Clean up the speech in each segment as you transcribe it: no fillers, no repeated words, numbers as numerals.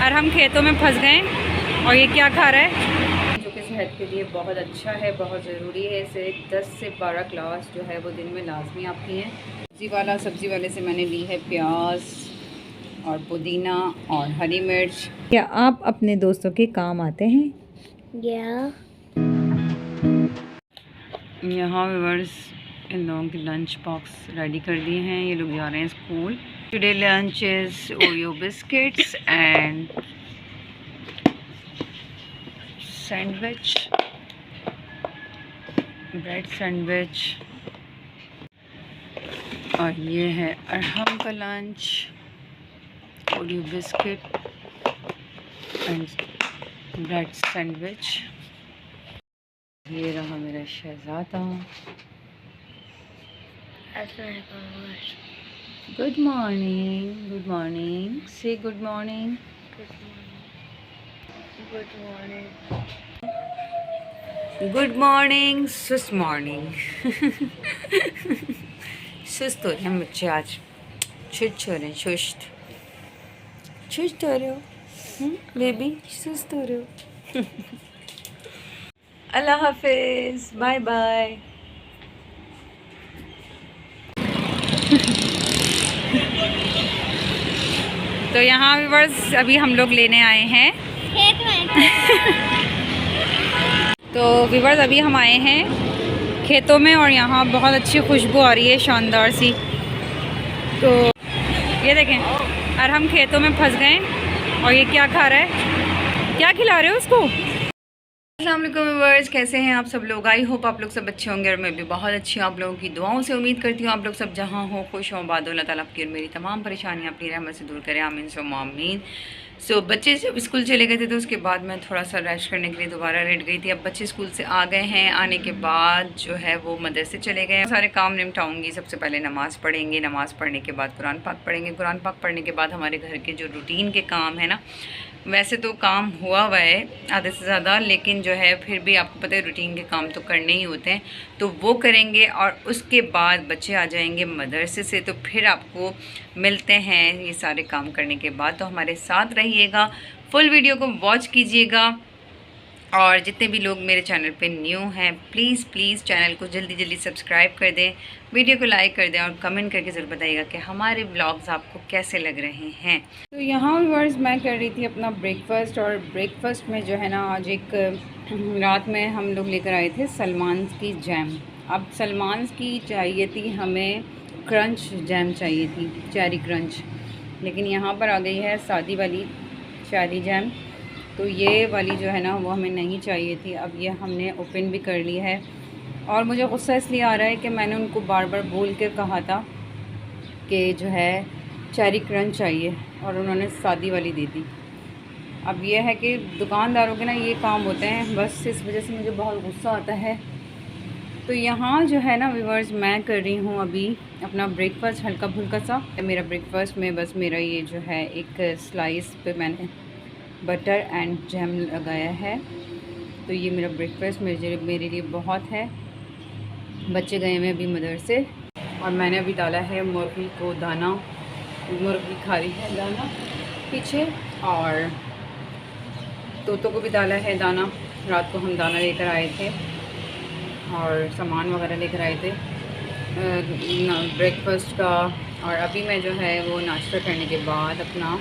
और हम खेतों में फंस गए और ये क्या खा रहा है जो कि सेहत के लिए बहुत अच्छा है, बहुत ज़रूरी है। इसे 10 से 12 ग्लास जो है वो दिन में लाजमी आपकी हैं। सब्ज़ी वाले से मैंने ली है प्याज और पुदीना और हरी मिर्च। क्या आप अपने दोस्तों के काम आते हैं? यहाँ व्यूअर्स इन लोगों के लंच बॉक्स रेडी कर दिए हैं। ये लोग जा रहे हैं school. Today lunch is Oreo biscuits and sandwich, bread sandwich. और ये है अरहम का lunch, Oreo biscuit and bread sandwich. ये रहा मेरा शहजादा। गुड मॉर्निंग, गुड मॉर्निंग, से गुड मॉर्निंग। गुड मॉर्निंग, सुस्त मॉर्निंग। सुस्त हो रहे हैं बच्चे आज, सुस्त हो रहे हैं, सुस्त हो रहे हो बेबी, सुस्त हो रहे हो। अल्लाह हाफिज, बाय बाय। तो यहाँ व्यूअर्स अभी हम लोग लेने आए हैं खेत में। तो व्यूअर्स अभी हम आए हैं खेतों में और यहाँ बहुत अच्छी खुशबू आ रही है, शानदार सी। तो ये देखें, और हम खेतों में फंस गए और ये क्या खा रहा है, क्या खिला रहे हो उसको। अस्सलाम वालेकुम व्यूअर्स, कैसे हैं आप सब लोग? आई होप आप लोग सब अच्छे होंगे और मैं भी बहुत अच्छी हूँ। आप लोगों की दुआओं से उम्मीद करती हूँ आप लोग सब जहाँ हो खुश हों, बाद अल्लाह ताला आपकी और मेरी तमाम परेशानियाँ अपनी रहमत से दूर करें, आमीन सो आमीन। सो बच्चे जब स्कूल चले गए थे तो उसके बाद मैं थोड़ा सा रेस्ट करने के लिए दोबारा लेट गई थी। अब बच्चे स्कूल से आ गए हैं, आने के बाद जो है वो मदरसे चले गए हैं। सारे काम निपटाऊंगी। सबसे पहले नमाज़ पढ़ेंगे, नमाज़ पढ़ने के बाद कुरान पाक पढ़ेंगे, कुरान पाक पढ़ने के बाद हमारे घर के जो रूटीन के काम है ना, वैसे तो काम हुआ है आधे से ज़्यादा, लेकिन जो है फिर भी आपको पता है रूटीन के काम तो करने ही होते हैं, तो वो करेंगे। और उसके बाद बच्चे आ जाएंगे मदरसे से, तो फिर आपको मिलते हैं ये सारे काम करने के बाद। तो हमारे साथ रहिएगा, फुल वीडियो को वॉच कीजिएगा। और जितने भी लोग मेरे चैनल पे न्यू हैं प्लीज़ चैनल को जल्दी जल्दी सब्सक्राइब कर दें, वीडियो को लाइक कर दें और कमेंट करके ज़रूर बताइएगा कि हमारे ब्लॉग्स आपको कैसे लग रहे हैं। तो यहाँ व्यूअर्स मैं कर रही थी अपना ब्रेकफास्ट, और ब्रेकफास्ट में जो है ना आज एक रात में हम लोग लेकर आए थे सलमान की जैम। अब सलमान की चाहिए थी हमें क्रंच जैम चाहिए थी, चेरी क्रंच, लेकिन यहाँ पर आ गई है सादी वाली चेरी जैम। तो ये वाली जो है ना वो हमें नहीं चाहिए थी। अब ये हमने ओपन भी कर ली है और मुझे गुस्सा इसलिए आ रहा है कि मैंने उनको बार बार बोल कर कहा था कि जो है चेरी क्रंच चाहिए और उन्होंने सादी वाली दे दी। अब ये है कि दुकानदारों के ना ये काम होते हैं, बस इस वजह से मुझे बहुत गुस्सा आता है। तो यहाँ जो है ना व्यूअर्स मैं कर रही हूँ अभी अपना ब्रेकफास्ट हल्का फुल्का सा। मेरा ब्रेकफास्ट में बस मेरा ये जो है एक स्लाइस पे मैंने बटर एंड जैम लगाया है। तो ये मेरा ब्रेकफास्ट मेरे लिए बहुत है। बच्चे गए हुए अभी मदरसे और मैंने अभी डाला है मुर्गी को दाना, मुर्गी खा रही है दाना पीछे, और तोतों को भी डाला है दाना। रात को हम दाना लेकर आए थे और सामान वगैरह लेकर आए थे ब्रेकफास्ट का। और अभी मैं जो है वो नाश्ता करने के बाद अपना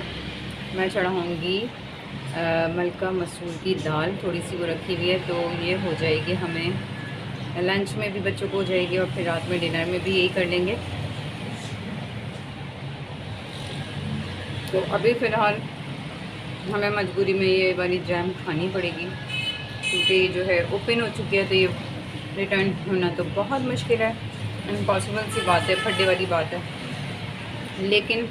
मैं चढ़ाऊँगी मलका मसूर की दाल, थोड़ी सी वो रखी हुई है, तो ये हो जाएगी हमें लंच में भी, बच्चों को हो जाएगी और फिर रात में डिनर में भी यही कर लेंगे। तो अभी फ़िलहाल हमें मजबूरी में ये वाली जैम खानी पड़ेगी क्योंकि जो है ओपन हो चुकी है, तो ये रिटर्न होना तो बहुत मुश्किल है, इम्पॉसिबल सी बात है, फड्डे वाली बात है। लेकिन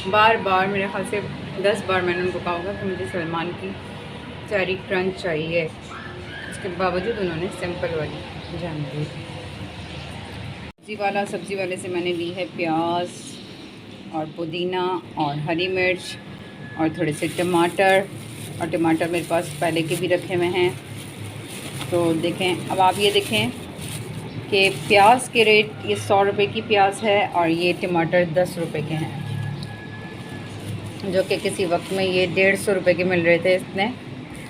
बार बार मेरे ख्याल से 10 बार मैंने उनको कहा होगा कि मुझे सलमान की चेरी क्रंच चाहिए, इसके बावजूद उन्होंने सिंपल वाली जान दी। सब्ज़ी वाले से मैंने ली है प्याज और पुदीना और हरी मिर्च और थोड़े से टमाटर, और टमाटर मेरे पास पहले के भी रखे हुए हैं। तो देखें, अब आप ये देखें कि प्याज के रेट ये 100 रुपये की प्याज है और ये टमाटर 10 रुपये के हैं। जो कि किसी वक्त में ये 150 रुपये के मिल रहे थे इतने,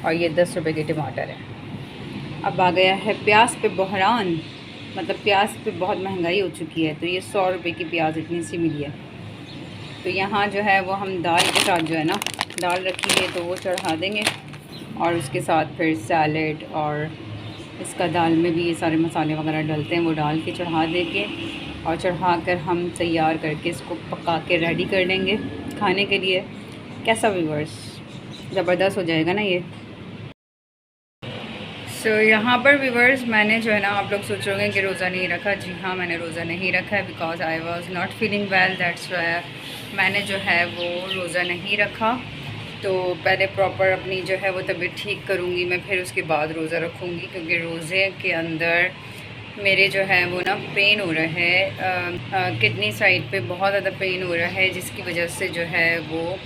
और ये 10 रुपये के टमाटर है। अब आ गया है प्याज पे बहरान, मतलब प्याज पे बहुत महंगाई हो चुकी है, तो ये 100 रुपये की प्याज इतनी सी मिली है। तो यहाँ जो है वो हम दाल के साथ जो है ना, दाल रखी है तो वो चढ़ा देंगे, और उसके साथ फिर सैलेड, और इसका दाल में भी ये सारे मसाले वगैरह डलते हैं, वो डाल के चढ़ा देंगे, और चढ़ा कर हम तैयार करके इसको पका के रेडी कर लेंगे खाने के लिए। कैसा व्यूअर्स, ज़बरदस्त हो जाएगा ना ये। तो यहाँ पर व्यूअर्स मैंने जो है ना, आप लोग सोच रहे होंगे कि रोज़ा नहीं रखा। जी हाँ, मैंने रोज़ा नहीं रखा है, because I was not feeling well, that's why मैंने जो है वो रोज़ा नहीं रखा। तो पहले प्रॉपर अपनी जो है वो तबीयत ठीक करूँगी मैं, फिर उसके बाद रोज़ा रखूँगी, क्योंकि रोज़े के अंदर मेरे जो है वो ना पेन हो रहा है, किडनी साइड पे बहुत ज़्यादा पेन हो रहा है, जिसकी वजह से जो है वो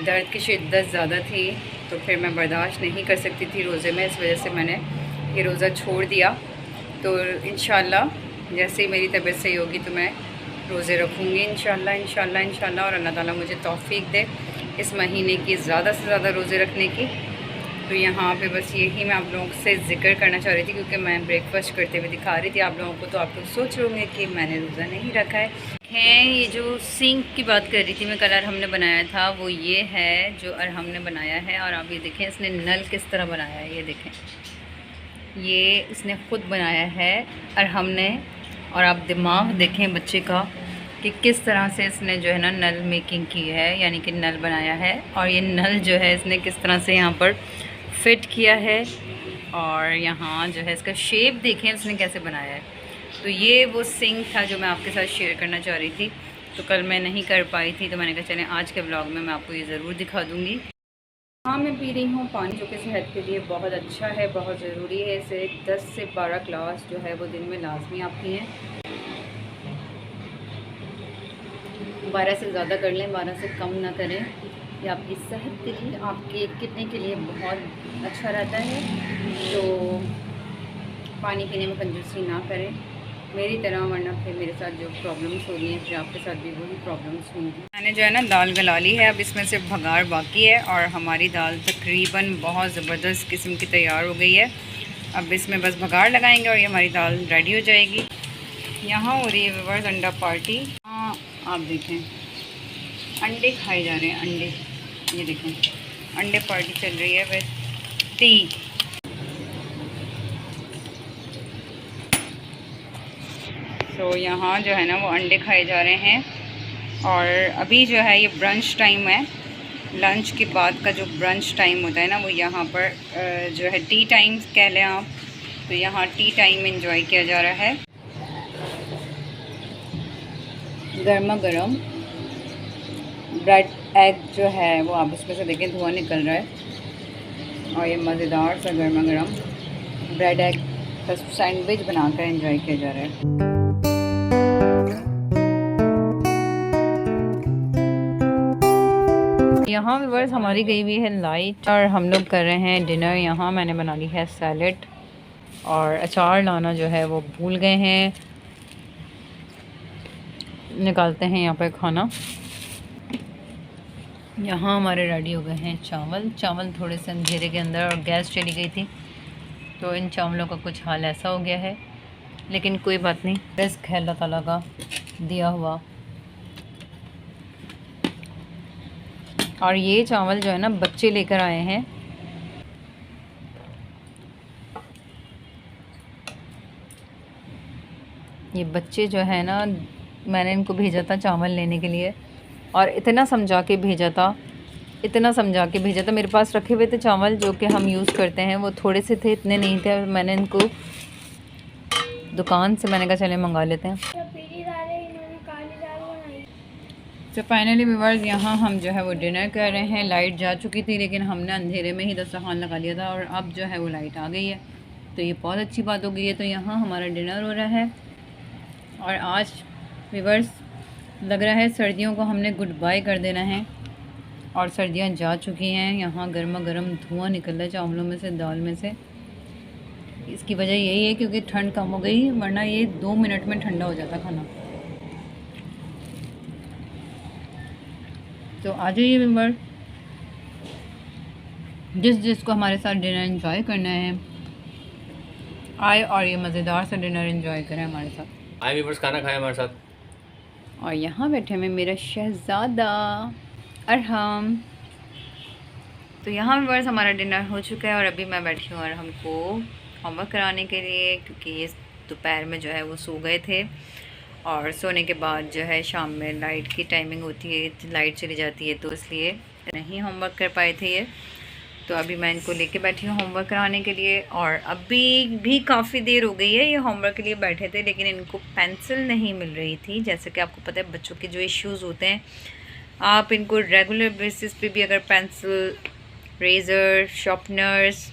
दर्द की शिद्दत ज़्यादा थी, तो फिर मैं बर्दाश्त नहीं कर सकती थी रोज़े में, इस वजह से मैंने ये रोज़ा छोड़ दिया। तो इंशाल्लाह जैसे ही मेरी तबीयत सही होगी तो मैं रोज़े रखूँगी इंशाल्लाह, इंशाल्लाह, इंशाल्लाह। और अल्लाह ताला मुझे तौफीक दे इस महीने की ज़्यादा से ज़्यादा रोज़े रखने की। तो यहाँ पे बस यही मैं आप लोगों से ज़िक्र करना चाह रही थी, क्योंकि मैं ब्रेकफास्ट करते हुए दिखा रही थी आप लोगों को, तो आप लोग सोच रहे होंगे कि मैंने रोज़ा नहीं रखा है। ये जो सिंक की बात कर रही थी मैं, कल अरहम ने बनाया था, वो ये है जो अरहम ने बनाया है। और आप ये देखें इसने नल किस तरह बनाया है, ये देखें, ये इसने ख़ुद बनाया है अरहम ने। और आप दिमाग देखें बच्चे का कि किस तरह से इसने जो है ना नल मेकिंग की है, यानी कि नल बनाया है। और ये नल जो है इसने किस तरह से यहाँ पर फिट किया है, और यहाँ जो है इसका शेप देखें इसने कैसे बनाया है। तो ये वो सिंक था जो मैं आपके साथ शेयर करना चाह रही थी, तो कल मैं नहीं कर पाई थी, तो मैंने कहा चलें आज के ब्लॉग में मैं आपको ये ज़रूर दिखा दूँगी। हाँ, मैं पी रही हूँ पानी, जो कि सेहत के लिए बहुत अच्छा है, बहुत ज़रूरी है। इसे 10 से 12 ग्लास जो है वो दिन में लाजमी आप पिएँ। 12 से ज़्यादा कर लें, 12 से कम ना करें। ये आपकी सेहत के लिए, आपके किडनी के लिए बहुत अच्छा रहता है। तो पानी पीने में कंजूसी ना करें मेरी तरह, वरना फिर मेरे साथ जो प्रॉब्लम्स हो रही हैं फिर आपके साथ भी वही प्रॉब्लम्स होंगी। मैंने जो है ना दाल गला ली है, अब इसमें सिर्फ भगार बाकी है, और हमारी दाल तकरीबन बहुत ज़बरदस्त किस्म की तैयार हो गई है। अब इसमें बस भगार लगाएंगे और ये हमारी दाल रेडी हो जाएगी। यहाँ हो रही है व्यूअर्स अंडा पार्टी। हाँ, आप देखें अंडे खाए जा रहे हैं, अंडे, ये देखें अंडे पार्टी चल रही है विद टी। तो यहाँ जो है ना वो अंडे खाए जा रहे हैं। और अभी जो है ये ब्रंच टाइम है, लंच के बाद का जो ब्रंच टाइम होता है ना, वो यहाँ पर जो है टी टाइम कह लें आप। तो यहाँ टी टाइम एंजॉय किया जा रहा है। गर्मा गर्म ब्रेड एग जो है वो आप इसमें से देखें धुआं निकल रहा है, और ये मज़ेदार सा गर्मा गर्म ब्रेड एग का सैंडविच बनाकर एंजॉय किया जा रहा है। यहाँ व्यूअर्स हमारी गई हुई है लाइट, और हम लोग कर रहे हैं डिनर। यहाँ मैंने बना ली है सैलेड, और अचार लाना जो है वो भूल गए हैं। निकालते हैं यहाँ पर खाना। यहाँ हमारे रेडी हो गए हैं चावल। चावल थोड़े से अंधेरे के अंदर, और गैस चली गई थी, तो इन चावलों का कुछ हाल ऐसा हो गया है, लेकिन कोई बात नहीं, रिज़्क़ है अल्लाह ताला का दिया हुआ। और ये चावल जो है ना बच्चे लेकर आए हैं। ये बच्चे जो है ना, मैंने इनको भेजा था चावल लेने के लिए, और इतना समझा के भेजा था, इतना समझा के भेजा था। मेरे पास रखे हुए थे चावल जो कि हम यूज़ करते हैं, वो थोड़े से थे, इतने नहीं थे। और मैंने इनको दुकान से मैंने कहा चले मंगा लेते हैं। तो फाइनली व्यूअर्स यहाँ हम जो है वो डिनर कर रहे हैं। लाइट जा चुकी थी, लेकिन हमने अंधेरे में ही दस्तरखान लगा लिया था, और अब जो है वो लाइट आ गई है, तो ये बहुत अच्छी बात हो गई है। तो यहाँ हमारा डिनर हो रहा है, और आज व्यूअर्स लग रहा है सर्दियों को हमने गुड बाय कर देना है, और सर्दियाँ जा चुकी हैं। यहाँ गर्मा गर्म धुआं निकल रहा है चावलों में से, दाल में से। इसकी वजह यही है क्योंकि ठंड कम हो गई, वरना ये 2 मिनट में ठंडा हो जाता खाना। तो आ जाइए व्यूअर, जिसको हमारे साथ डिनर एंजॉय करना है आए और ये मज़ेदार सा डिनर एंजॉय करें हमारे साथ। आए व्यूअर्स, खाना खाएं हमारे साथ। और यहाँ बैठे में मेरा शहज़ादा अरहम। तो यहाँ व्यूअर्स हमारा डिनर हो चुका है और अभी मैं बैठी हूँ और हमको होमवर्क कराने के लिए, क्योंकि ये दोपहर में जो है वो सो गए थे और सोने के बाद जो है शाम में लाइट की टाइमिंग होती है, लाइट चली जाती है, तो इसलिए नहीं होमवर्क कर पाए थे ये। तो अभी मैं इनको लेके बैठी हूँ होमवर्क कराने के लिए और अभी भी काफ़ी देर हो गई है, ये होमवर्क के लिए बैठे थे लेकिन इनको पेंसिल नहीं मिल रही थी। जैसे कि आपको पता है बच्चों के जो इश्यूज़ होते हैं, आप इनको रेगुलर बेसिस पे भी अगर पेंसिल, रेज़र, शार्पनर्स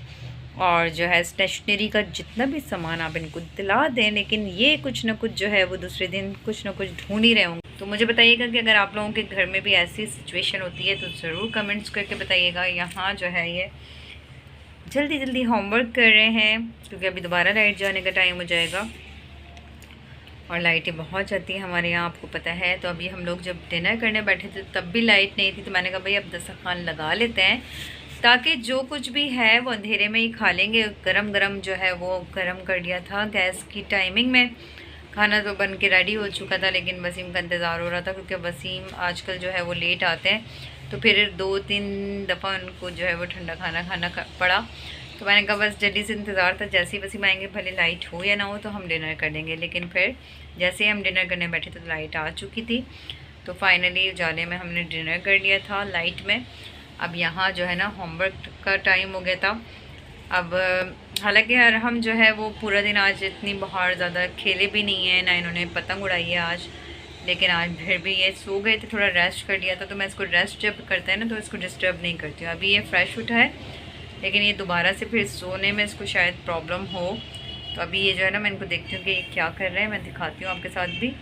और जो है स्टेशनरी का जितना भी सामान आप इनको दिला दें, लेकिन ये कुछ ना कुछ जो है वो दूसरे दिन कुछ ना कुछ ढूंढ ही रहे होंगे। तो मुझे बताइएगा कि अगर आप लोगों के घर में भी ऐसी सिचुएशन होती है तो ज़रूर कमेंट्स करके बताइएगा। यहाँ जो है ये जल्दी जल्दी होमवर्क कर रहे हैं क्योंकि अभी दोबारा लाइट जाने का टाइम हो जाएगा और लाइटें बहुत जाती हैं हमारे यहाँ, आपको पता है। तो अभी हम लोग जब डिनर करने बैठे थे तब भी लाइट नहीं थी, तो मैंने कहा भाई अब दस्तरखान लगा लेते हैं ताकि जो कुछ भी है वो अंधेरे में ही खा लेंगे। गरम गरम जो है वो गरम कर दिया था गैस की टाइमिंग में। खाना तो बन के रेडी हो चुका था लेकिन वसीम का इंतज़ार हो रहा था क्योंकि वसीम आजकल जो है वो लेट आते हैं, तो फिर 2-3 दफ़ा उनको जो है वो ठंडा खाना खाना पड़ा। तो मैंने कहा बस जल्दी से इंतज़ार था, जैसे ही वसीम आएंगे भले लाइट हो या ना हो तो हम डिनर कर लेंगे। लेकिन फिर जैसे ही हम डिनर करने बैठे थे तो लाइट आ चुकी थी, तो फाइनली उजाले में हमने डिनर कर लिया था लाइट में। अब यहाँ जो है ना होमवर्क का टाइम हो गया था। अब हालांकि हम जो है वो पूरा दिन आज इतनी बाहर ज़्यादा खेले भी नहीं है, ना इन्होंने पतंग उड़ाई है आज, लेकिन आज फिर भी ये सो गए थे, थोड़ा रेस्ट कर लिया था। तो मैं इसको रेस्ट जब करते हैं ना तो इसको डिस्टर्ब नहीं करती हूँ। अभी ये फ्रेश उठा है लेकिन ये दोबारा से फिर सोने में इसको शायद प्रॉब्लम हो, तो अभी ये जो है ना मैं इनको देखती हूँ कि ये क्या कर रहे हैं, मैं दिखाती हूँ आपके साथ भी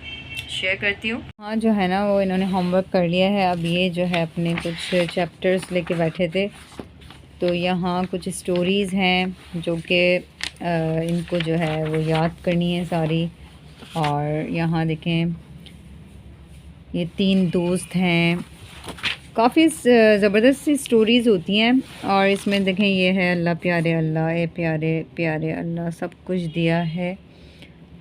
शेयर करती हूँ। हाँ जो है ना वो इन्होंने होमवर्क कर लिया है। अब ये जो है अपने कुछ चैप्टर्स लेके बैठे थे, तो यहाँ कुछ स्टोरीज़ हैं जो कि इनको जो है वो याद करनी है सारी। और यहाँ देखें ये 3 दोस्त हैं, काफ़ी ज़बरदस्त सी स्टोरीज़ होती हैं। और इसमें देखें ये है अल्लाह प्यारे अल्लाह, ए प्यारे प्यारे अल्लाह सब कुछ दिया है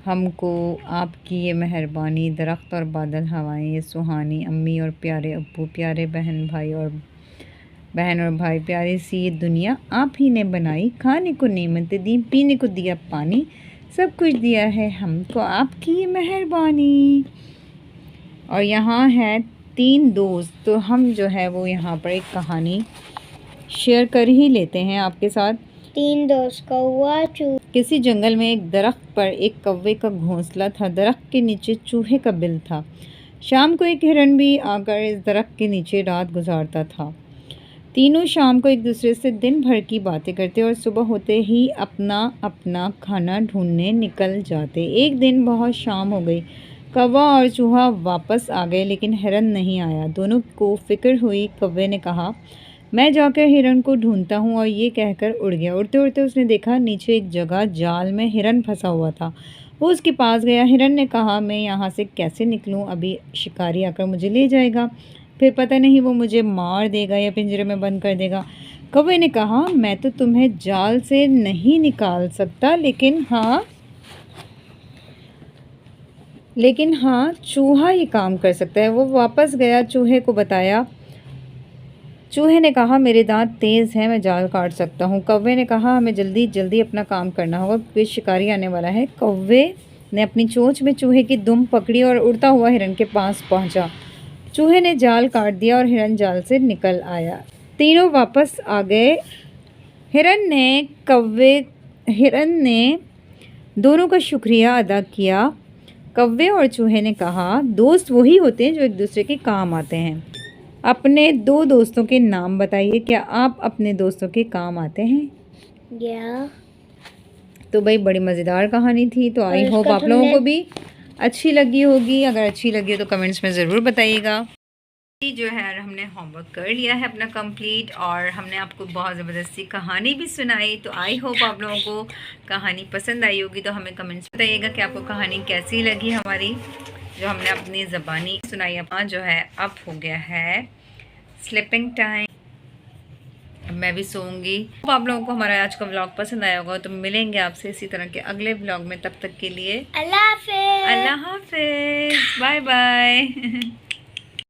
हमको, आपकी ये मेहरबानी, दरख्त और बादल हवाएं ये सुहानी, अम्मी और प्यारे अब्बू, प्यारे बहन और भाई, प्यारी सी ये दुनिया आप ही ने बनाई, खाने को नेमतें दी, पीने को दिया पानी, सब कुछ दिया है हमको आपकी ये मेहरबानी। और यहाँ है 3 दोस्त, तो हम जो है वो यहाँ पर एक कहानी शेयर कर ही लेते हैं आपके साथ। 3 दोस्त कौवा चूहा। किसी जंगल में एक दरख्त पर एक कौवे का घोंसला था। दरख्त के नीचे चूहे का बिल था। शाम को एक हिरन भी आकर इस दरख्त के नीचे रात गुजारता था। तीनों शाम को एक दूसरे से दिन भर की बातें करते और सुबह होते ही अपना अपना खाना ढूंढने निकल जाते। एक दिन बहुत शाम हो गई, कौवा और चूहा वापस आ गए लेकिन हिरन नहीं आया। दोनों को फिक्र हुई। कौवे ने कहा मैं जाकर हिरन को ढूंढता हूँ, और ये कहकर उड़ गया। उड़ते उड़ते उसने देखा नीचे एक जगह जाल में हिरन फंसा हुआ था। वो उसके पास गया। हिरन ने कहा मैं यहाँ से कैसे निकलूँ, अभी शिकारी आकर मुझे ले जाएगा, फिर पता नहीं वो मुझे मार देगा या पिंजरे में बंद कर देगा। कौवे ने कहा मैं तो तुम्हें जाल से नहीं निकाल सकता, लेकिन हाँ चूहा ये काम कर सकता है। वो वापस गया, चूहे को बताया। चूहे ने कहा मेरे दांत तेज़ हैं, मैं जाल काट सकता हूँ। कौवे ने कहा हमें जल्दी जल्दी अपना काम करना होगा क्योंकि शिकारी आने वाला है। कौवे ने अपनी चोंच में चूहे की दुम पकड़ी और उड़ता हुआ हिरन के पास पहुँचा। चूहे ने जाल काट दिया और हिरन जाल से निकल आया। तीनों वापस आ गए। हिरन ने दोनों का शुक्रिया अदा किया। कौवे और चूहे ने कहा दोस्त वही होते हैं जो एक दूसरे के काम आते हैं। अपने 2 दोस्तों के नाम बताइए। क्या आप अपने दोस्तों के काम आते हैं? या तो भाई बड़ी मज़ेदार कहानी थी। तो आई होप आप लोगों को भी अच्छी लगी होगी। अगर अच्छी लगी हो तो कमेंट्स में ज़रूर बताइएगा। जो है हमने होमवर्क कर लिया है अपना कंप्लीट, और हमने आपको बहुत ज़बरदस्ती कहानी भी सुनाई। तो आई होप आप लोगों को कहानी पसंद आई होगी। तो हमें कमेंट्स बताइएगा कि आपको कहानी कैसी लगी हमारी, जो हमने अपनी ज़बानी सुनाई। अपना जो है अब हो गया है स्लीपिंग टाइम। अब मैं भी सोऊंगी। आप लोगों को हमारा आज का व्लॉग पसंद आया होगा, तो मिलेंगे आपसे इसी तरह के अगले व्लॉग में। तब तक के लिए अल्लाह हाफिज। अल्लाह हाफिज, बाय बाय।